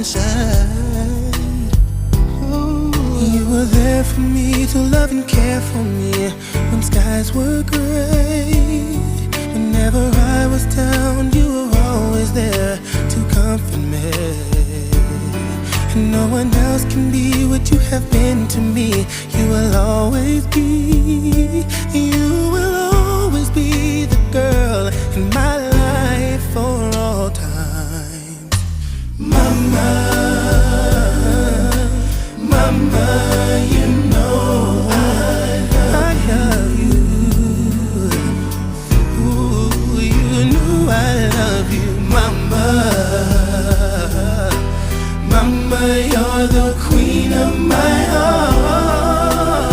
sunshine. You were there for me to love and care for me when skies were gray. Whenever I was down, you were always there to comfort me. And no one else can be what you have been to me. You will always be. You will always